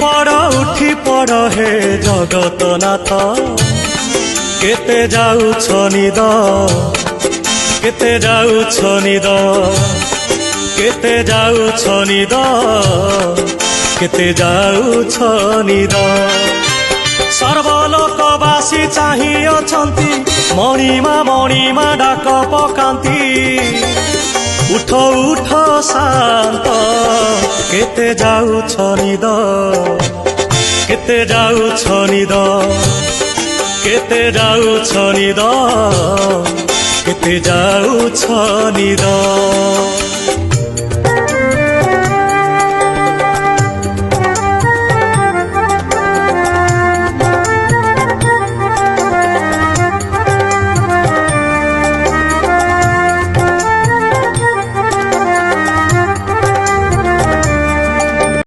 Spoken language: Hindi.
उठी पड़ हे जगतनाथ केते जाउछ निद केते जाउछ निद केते जाउछ निद केते जाउछ निद सर्वलोकवासी चाहि अछंती मणिमा डाक पकांती उठ उठ शांत केते जाउछ निद केते जाउछ निद केते जाउछ निद केते जाउछ निद।